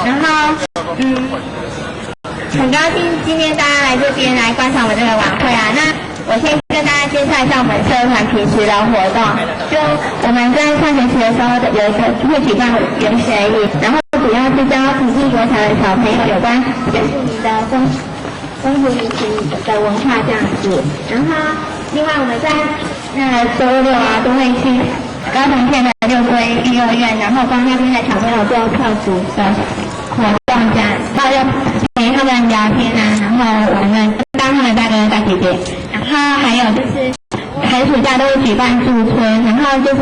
然后很高兴今天大家来这边来观赏我这个晚会啊。那我先跟大家介绍一下我们社团平时的活动。就我们在上学期的时候有一个会举办研学营，然后主要是教平地国小的小朋友有关原住民的风俗民情的文化这样子。然后另外我们在周六啊都会去高雄县的六龟育幼院，然后帮那边的小朋友做客服的活动这样，然后就陪他们聊天啊，然后我们当他们大哥哥大姐姐。然后还有就是寒暑假都会举办驻村，然后就是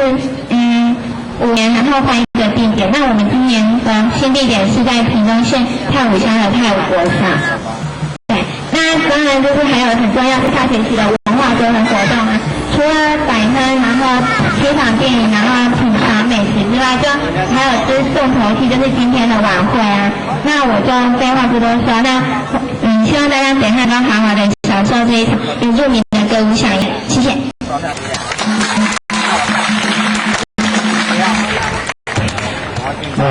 5年然后换一个地点。那我们今年的新地点是在屏东县太武乡的太武国小。对，那当然就是还有很重要是下学期的文化周的活动啊，除了摆摊，然后欣赏电影，然后品尝美食之外，就还有就是重头戏，就是今天的晚会啊。那我就废话不多说，那希望大家等一下都好好的享受这一场原住民的歌舞响宴，谢谢。好，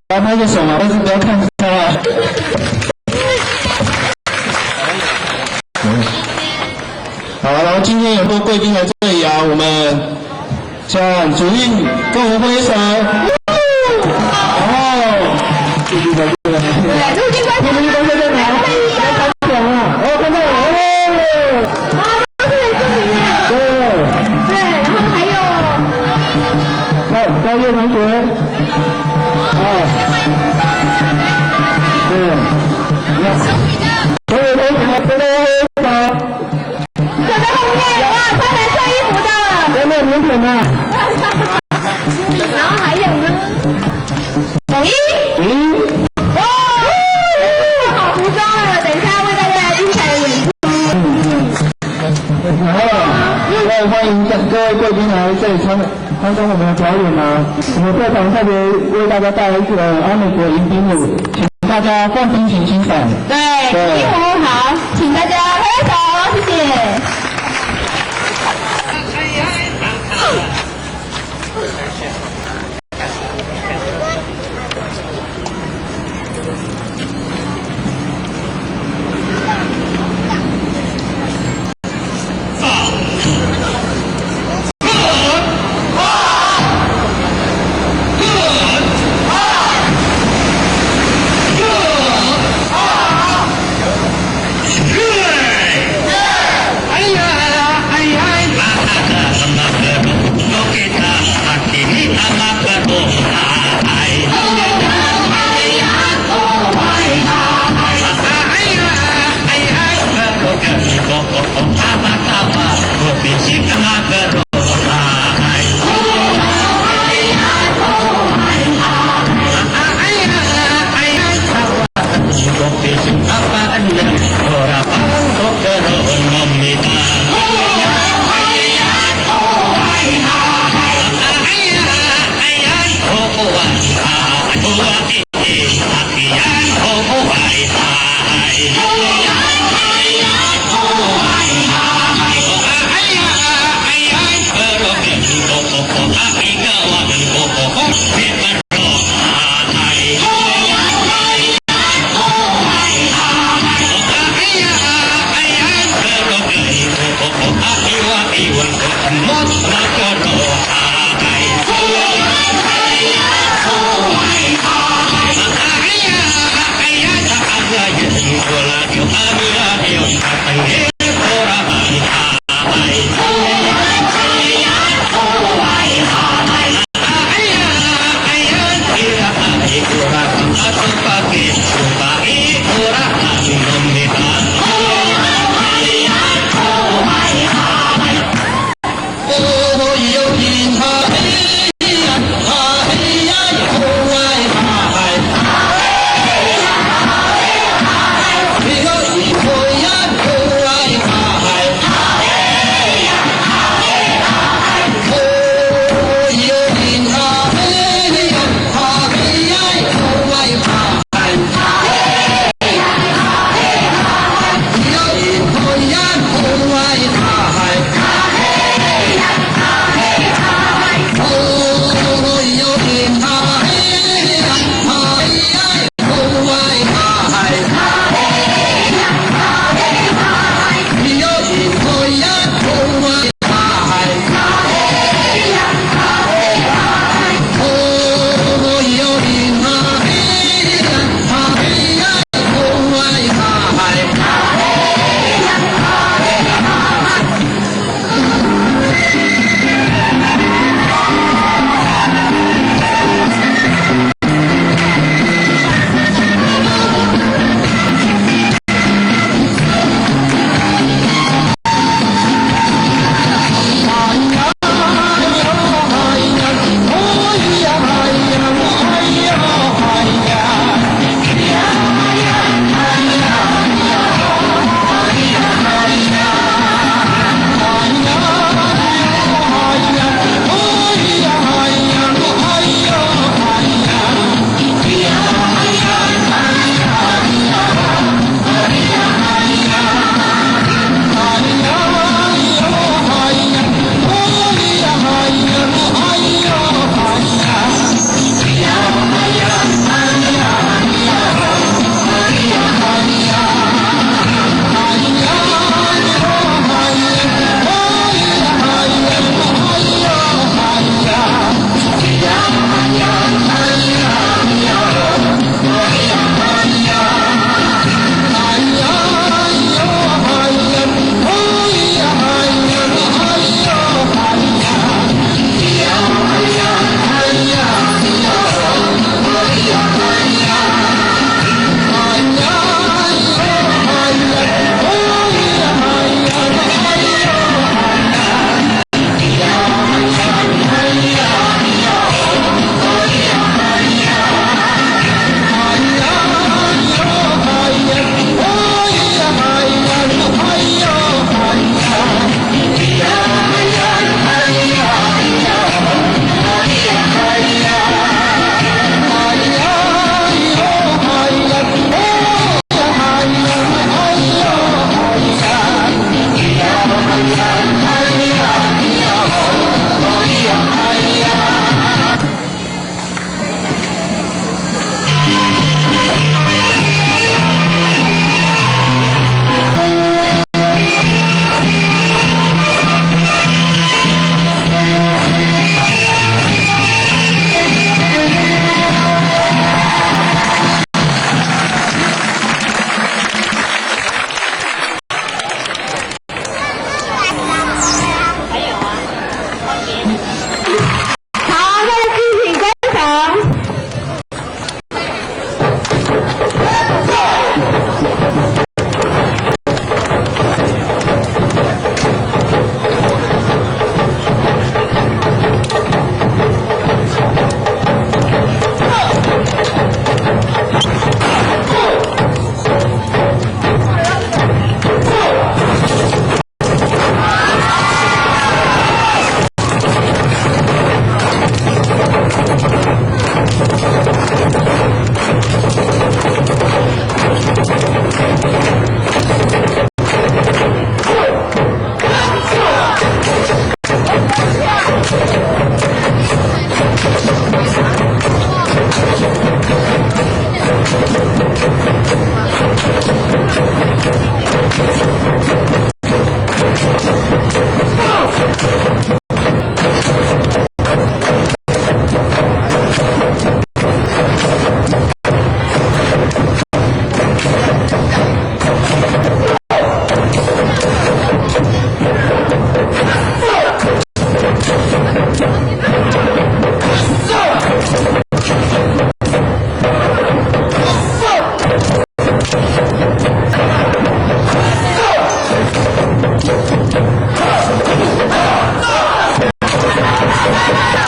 大家拍个手嘛，但是不要看他啊。好，然后今天有多贵宾来这里啊，我们向主印跟我们挥手。对，陆军官同志同学在哪？在高雄啊！看到我都是原住民耶。对，然后还有高叶同学，所有同学都在挥手。在后面有啊，穿蓝色衣服的。有没有明显的？然后还有呢？统一。哇，好服装了！等一下为大家来精彩的演出。然后欢迎各位贵宾来这里参观我们的表演啊！我们社团特别为大家带来一个阿美国迎宾舞，请大家放心请欣赏。对，迎宾舞好，请大家拍手，谢谢。是谢。